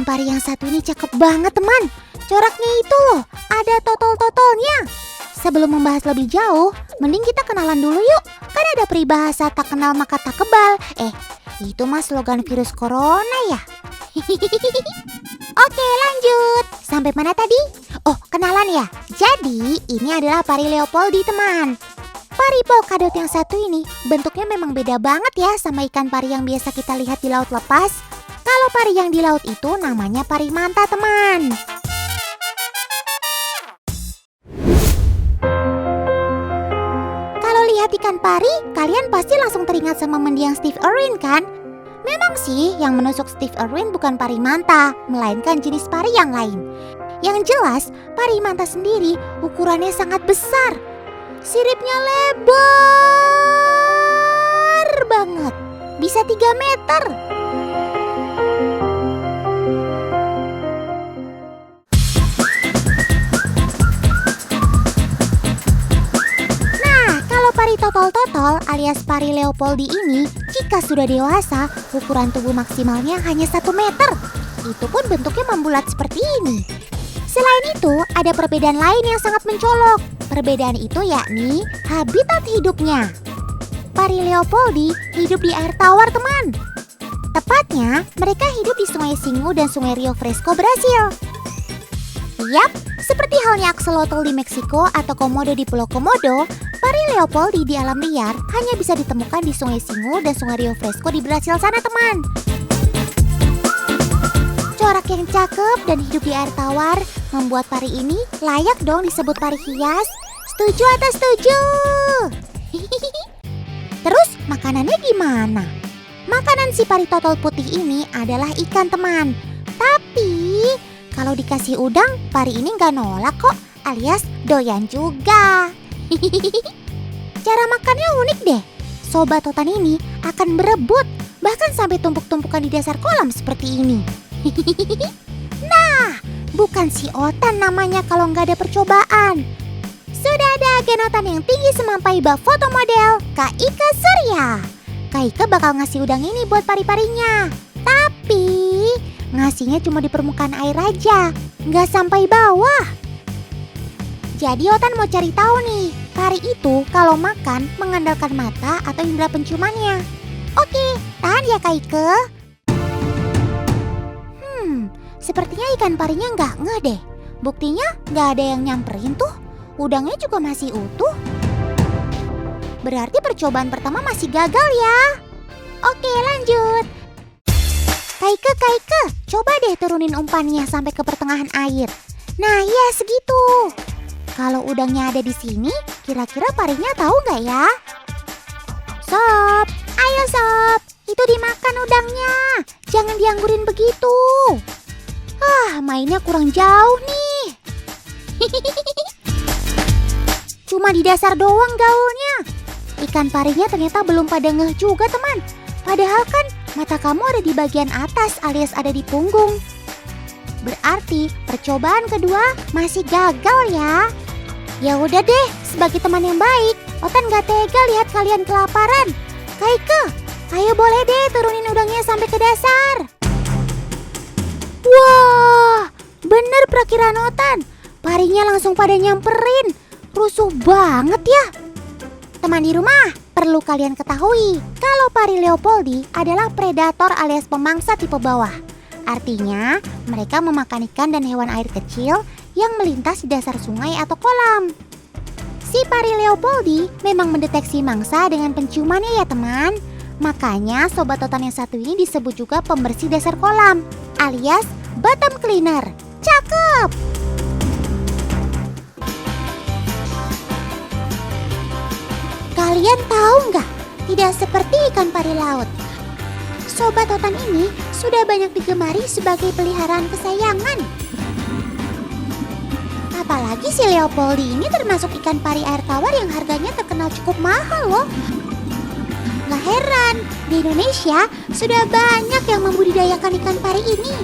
pari yang satu ini cakep banget teman. Coraknya itu loh, ada totol-totolnya. Sebelum membahas lebih jauh, mending kita kenalan dulu yuk. Kan ada peribahasa tak kenal maka tak kebal. Itu mah slogan virus corona ya. Oke lanjut. Sampai mana tadi? Oh kenalan ya. Jadi ini adalah pari Leopoldi teman. Pari polkadot yang satu ini bentuknya memang beda banget ya sama ikan pari yang biasa kita lihat di laut lepas. Kalau pari yang di laut itu namanya pari manta teman. Kalau lihat ikan pari, kalian pasti langsung teringat sama mendiang Steve Irwin kan? Memang sih yang menusuk Steve Irwin bukan pari manta, melainkan jenis pari yang lain. Yang jelas, pari manta sendiri ukurannya sangat besar. Siripnya lebar banget, bisa 3 meter. Nah, kalau pari totol-totol alias pari Leopoldi ini, jika sudah dewasa, ukuran tubuh maksimalnya hanya 1 meter. Itu pun bentuknya membulat seperti ini. Selain itu, ada perbedaan lain yang sangat mencolok. Perbedaan itu yakni habitat hidupnya. Pari Leopoldi hidup di air tawar teman. Tepatnya, mereka hidup di Sungai Singu dan Sungai Rio Fresco, Brasil. Yap, seperti halnya axolotl di Meksiko atau komodo di Pulau Komodo, pari Leopoldi di alam liar hanya bisa ditemukan di Sungai Singu dan Sungai Rio Fresco di Brasil sana teman. Corak yang cakep dan hidup di air tawar membuat pari ini layak dong disebut pari hias. Setuju atau setuju? Terus makanannya gimana? Makanan si pari totol putih ini adalah ikan teman. Tapi kalau dikasih udang, pari ini nggak nolak kok, alias doyan juga. Cara makannya unik deh. Sobat Otan ini akan berebut, bahkan sampai tumpuk-tumpukan di dasar kolam seperti ini. Nah, bukan si Otan namanya kalau nggak ada percobaan. Sudah ada agen Otan yang tinggi semampai bak foto model, Kak Ika Surya. Kak Ika bakal ngasih udang ini buat pari-parinya. Tapi ngasihnya cuma di permukaan air aja, nggak sampai bawah. Jadi Otan mau cari tahu nih, pari itu kalau makan mengandalkan mata atau indera penciumannya. Oke, tahan ya Kak Ika. Sepertinya ikan parinya nggak ngeh deh. Buktinya nggak ada yang nyamperin tuh. Udangnya juga masih utuh. Berarti percobaan pertama masih gagal ya. Oke lanjut. Kaike, coba deh turunin umpannya sampai ke pertengahan air. Nah ya segitu. Kalau udangnya ada di sini, kira-kira parinya tahu nggak ya? Sob, ayo sob, itu dimakan udangnya. Jangan dianggurin begitu. Mainnya kurang jauh nih. Cuma di dasar doang gaulnya. Ikan parinya ternyata belum pada ngeh juga teman. Padahal kan mata kamu ada di bagian atas alias ada di punggung. Berarti percobaan kedua masih gagal ya. Ya udah deh, sebagai teman yang baik, Otan gak tega lihat kalian kelaparan. Kaike, ayo boleh deh turunin udangnya sampai ke dasar. Wah, bener perakiraan Otan. Parinya langsung pada nyamperin. Rusuh banget ya. Teman di rumah, perlu kalian ketahui kalau pari Leopoldi adalah predator alias pemangsa tipe bawah. Artinya, mereka memakan ikan dan hewan air kecil yang melintas di dasar sungai atau kolam. Si pari Leopoldi memang mendeteksi mangsa dengan penciumannya ya teman. Makanya Sobat Otan yang satu ini disebut juga pembersih dasar kolam, alias bottom cleaner. Cakep! Kalian tahu nggak? Tidak seperti ikan pari laut. Sobat Otan ini sudah banyak digemari sebagai peliharaan kesayangan. Apalagi si Leopoldi ini termasuk ikan pari air tawar yang harganya terkenal cukup mahal loh. Gak heran, di Indonesia sudah banyak yang membudidayakan ikan pari ini.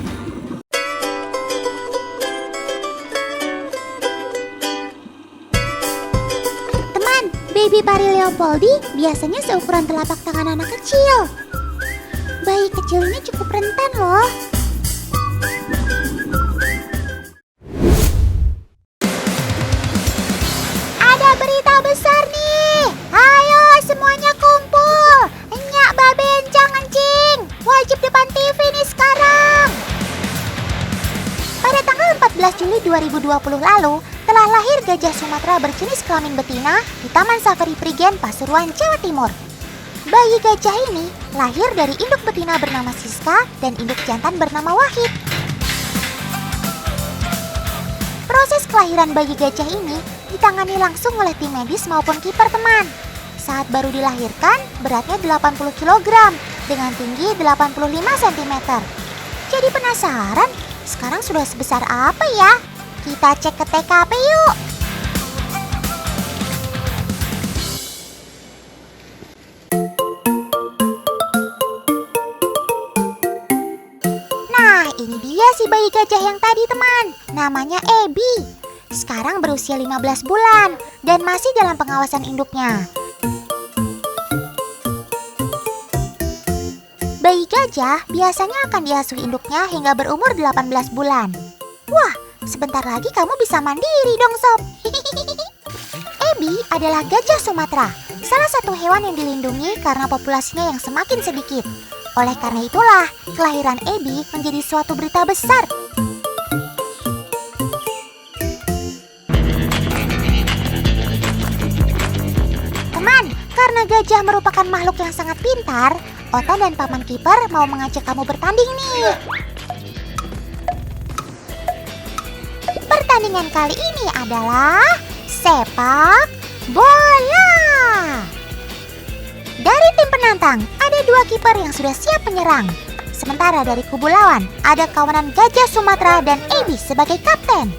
Teman, baby pari Leopoldi biasanya seukuran telapak tangan anak kecil. Bayi kecil ini cukup rentan loh. Juli 2020 lalu, telah lahir gajah Sumatera berjenis kelamin betina di Taman Safari Prigen, Pasuruan, Jawa Timur. Bayi gajah ini lahir dari induk betina bernama Siska dan induk jantan bernama Wahid. Proses kelahiran bayi gajah ini ditangani langsung oleh tim medis maupun kiper, teman. Saat baru dilahirkan, beratnya 80 kg dengan tinggi 85 cm. Jadi penasaran, sekarang sudah sebesar apa ya? Kita cek ke TKP yuk. Nah, ini dia si bayi gajah yang tadi, teman. Namanya Ebi. Sekarang berusia 15 bulan dan masih dalam pengawasan induknya. Bayi gajah biasanya akan diasuh induknya hingga berumur 18 bulan. Wah, sebentar lagi kamu bisa mandiri dong, Sob. Ebi adalah gajah Sumatera, salah satu hewan yang dilindungi karena populasinya yang semakin sedikit. Oleh karena itulah, kelahiran Ebi menjadi suatu berita besar. Teman, karena gajah merupakan makhluk yang sangat pintar, Ota dan Paman Kiper mau mengajak kamu bertanding nih. Pertandingan kali ini adalah sepak bola. Dari tim penantang, ada 2 kiper yang sudah siap menyerang. Sementara dari kubu lawan, ada kawanan gajah Sumatera dan Ebi sebagai kapten.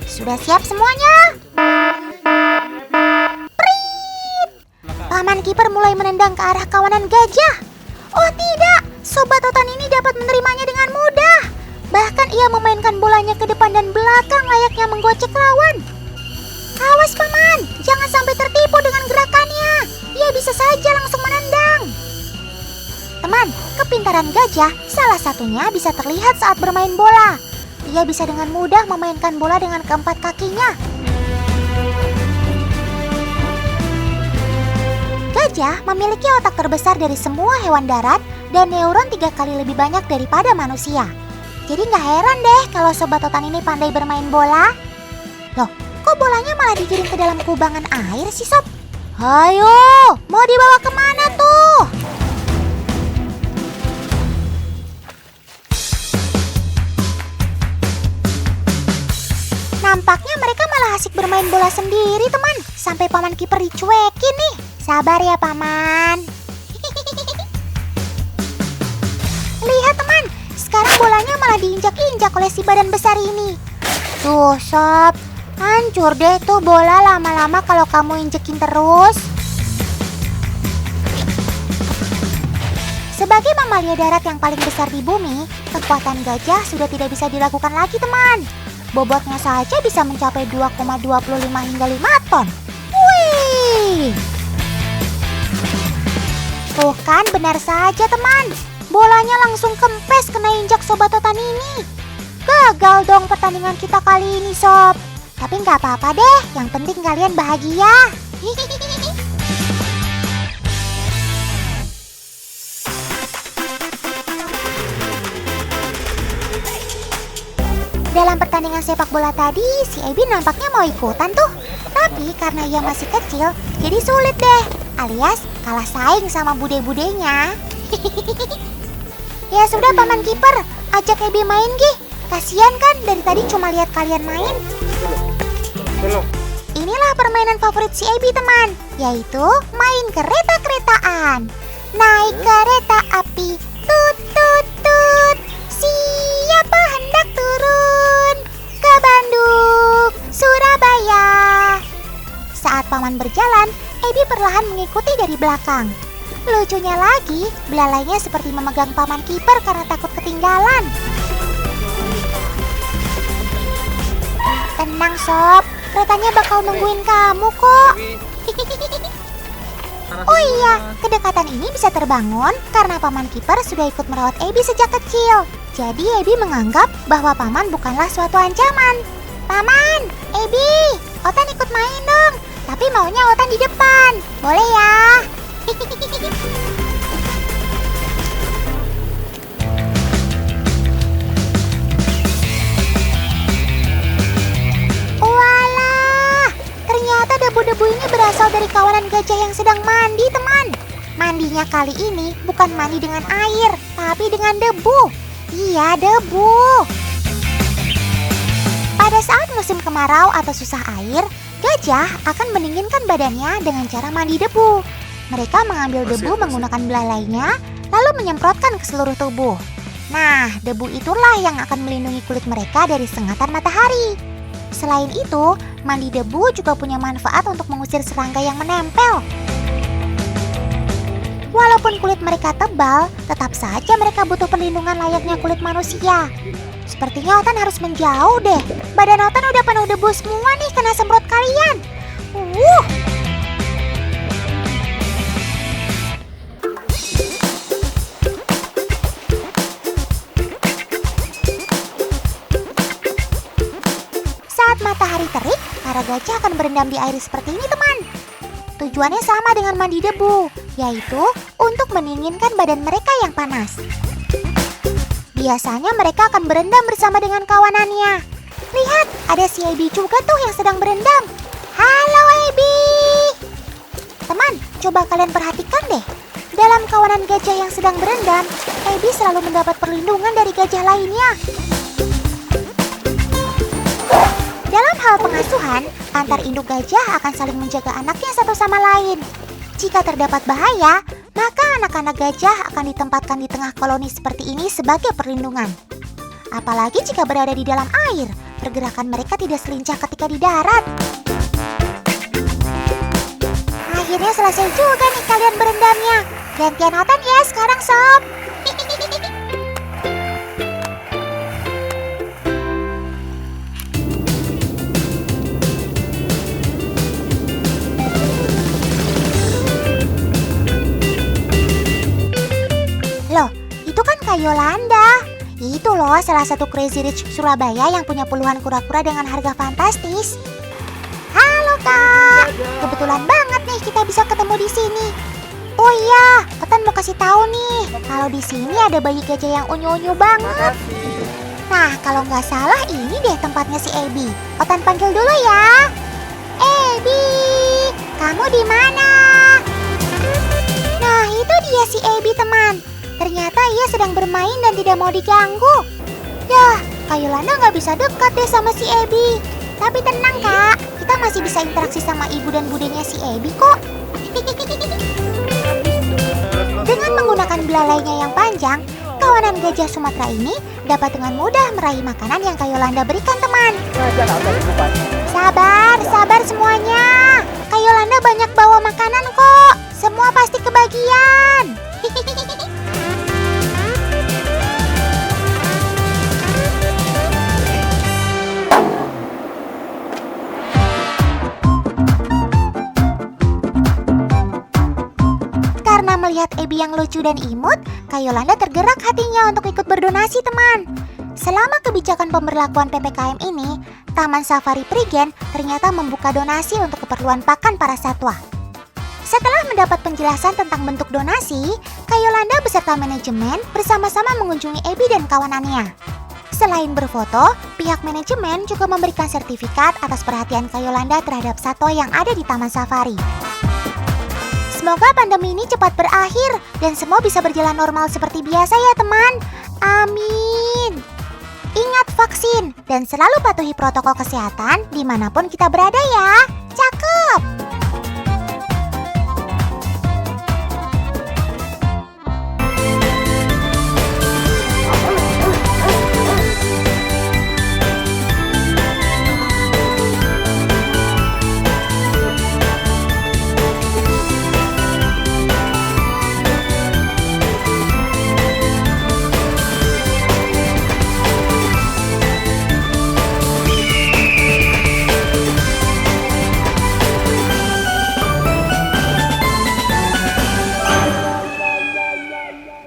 Sudah siap semuanya? Prit! Paman kiper mulai menendang ke arah kawanan gajah. Oh tidak, Sobat Otan ini dapat menerimanya dengan mudah. Bahkan ia memainkan bolanya ke depan dan belakang layaknya menggocek lawan. Awas Paman, jangan sampai tertipu dengan gerakannya. Ia bisa saja langsung menendang. Teman, kepintaran gajah salah satunya bisa terlihat saat bermain bola. Ia bisa dengan mudah memainkan bola dengan keempat kakinya. Gajah memiliki otak terbesar dari semua hewan darat dan neuron 3 kali lebih banyak daripada manusia. Jadi nggak heran deh kalau Sobat Otan ini pandai bermain bola. Loh, kok bolanya malah digiring ke dalam kubangan air sih, Sob? Ayo, mau dibawa kemana tuh? Nampaknya mereka malah asik bermain bola sendiri, teman. Sampai Paman Kiper dicuekin nih. Sabar ya, Paman. Lihat, teman. Sekarang bolanya malah diinjak-injak oleh si badan besar ini. Tuh, Sob. Hancur deh tuh bola lama-lama kalau kamu injekin terus. Sebagai mamalia darat yang paling besar di bumi, kekuatan gajah sudah tidak bisa diragukan lagi, teman. Bobotnya saja bisa mencapai 2,25 hingga 5 ton. Wih! Tuh kan, benar saja, teman. Bolanya langsung kempes kena injak Sobat Otan ini. Gagal dong pertandingan kita kali ini, Sob. Tapi nggak apa-apa deh, yang penting kalian bahagia. Dalam pertandingan sepak bola tadi, si Ebi nampaknya mau ikutan tuh. Tapi karena ia masih kecil, jadi sulit deh. Alias kalah saing sama bude-budenya. Ya sudah, Paman Kiper, ajak Ebi main gih. Kasian kan dari tadi cuma lihat kalian main. Inilah permainan favorit si Ebi, teman, yaitu main kereta-keretaan. Naik kereta api, tut tut tut. Siapa hendak turun ke Bandung, Surabaya? Saat Paman berjalan, Ebi perlahan mengikuti dari belakang. Lucunya lagi, belalainya seperti memegang Paman Kiper karena takut ketinggalan. Tenang, Sob, keretanya bakal nungguin kamu kok. Oh iya, kedekatan ini bisa terbangun karena Paman Kiper sudah ikut merawat Ebi sejak kecil. Jadi Ebi menganggap bahwa Paman bukanlah suatu ancaman. Paman, Ebi, Otan ikut main dong. Tapi maunya Otan di depan, boleh ya? berasal dari kawanan gajah yang sedang mandi, teman. Mandinya kali ini bukan mandi dengan air, tapi dengan debu. Iya, debu. Pada saat musim kemarau atau susah air, gajah akan mendinginkan badannya dengan cara mandi debu. Mereka mengambil debu menggunakan belalainya, lalu menyemprotkan ke seluruh tubuh. Nah, debu itulah yang akan melindungi kulit mereka dari sengatan matahari. Selain itu, mandi debu juga punya manfaat untuk mengusir serangga yang menempel. Walaupun kulit mereka tebal, tetap saja mereka butuh perlindungan layaknya kulit manusia. Sepertinya Otan harus menjauh deh. Badan Otan udah penuh debu semua nih kena semprot kalian. Saat matahari terik, para gajah akan berendam di air seperti ini, teman. Tujuannya sama dengan mandi debu, yaitu untuk mendinginkan badan mereka yang panas. Biasanya mereka akan berendam bersama dengan kawanannya. Lihat, ada si Abby juga tuh yang sedang berendam. Halo Abby! Teman, coba kalian perhatikan deh. Dalam kawanan gajah yang sedang berendam, Abby selalu mendapat perlindungan dari gajah lainnya. Dalam hal pengasuhan, antar induk gajah akan saling menjaga anaknya satu sama lain. Jika terdapat bahaya, maka anak-anak gajah akan ditempatkan di tengah koloni seperti ini sebagai perlindungan. Apalagi jika berada di dalam air, pergerakan mereka tidak selincah ketika di darat. Akhirnya selesai juga nih kalian berendamnya. Gantian Otan ya sekarang, sob. Loh, itu kan Kak Yolanda. Itu loh salah satu Crazy Rich Surabaya yang punya puluhan kura-kura dengan harga fantastis. Halo Kak, kebetulan banget nih kita bisa ketemu di sini. Oh iya, Otan mau kasih tahu nih, kalau di sini ada bayi gajah yang unyu-unyu banget. Nah, kalau nggak salah ini deh tempatnya si Abby. Otan panggil dulu ya. Abby, kamu di mana? Nah, itu dia si Abby, teman. Ternyata ia sedang bermain dan tidak mau diganggu. Yah, Kak Yolanda nggak bisa dekat deh sama si Abby. Tapi tenang Kak, kita masih bisa interaksi sama ibu dan budenya si Abby kok. Dengan menggunakan belalainya yang panjang, kawanan gajah Sumatera ini dapat dengan mudah meraih makanan yang Kak Yolanda berikan, teman. Sabar, sabar semuanya. Kak Yolanda banyak bawa makanan kok. Semua pasti kebagian. Karena melihat Abby yang lucu dan imut, Kak Yolanda tergerak hatinya untuk ikut berdonasi, teman. Selama kebijakan pemberlakuan PPKM ini, Taman Safari Prigen ternyata membuka donasi untuk keperluan pakan para satwa. Setelah mendapat penjelasan tentang bentuk donasi, Kak Yolanda beserta manajemen bersama-sama mengunjungi Abby dan kawanannya. Selain berfoto, pihak manajemen juga memberikan sertifikat atas perhatian Kak Yolanda terhadap satwa yang ada di Taman Safari. Semoga pandemi ini cepat berakhir dan semua bisa berjalan normal seperti biasa ya teman. Amin. Ingat vaksin dan selalu patuhi protokol kesehatan dimanapun kita berada ya.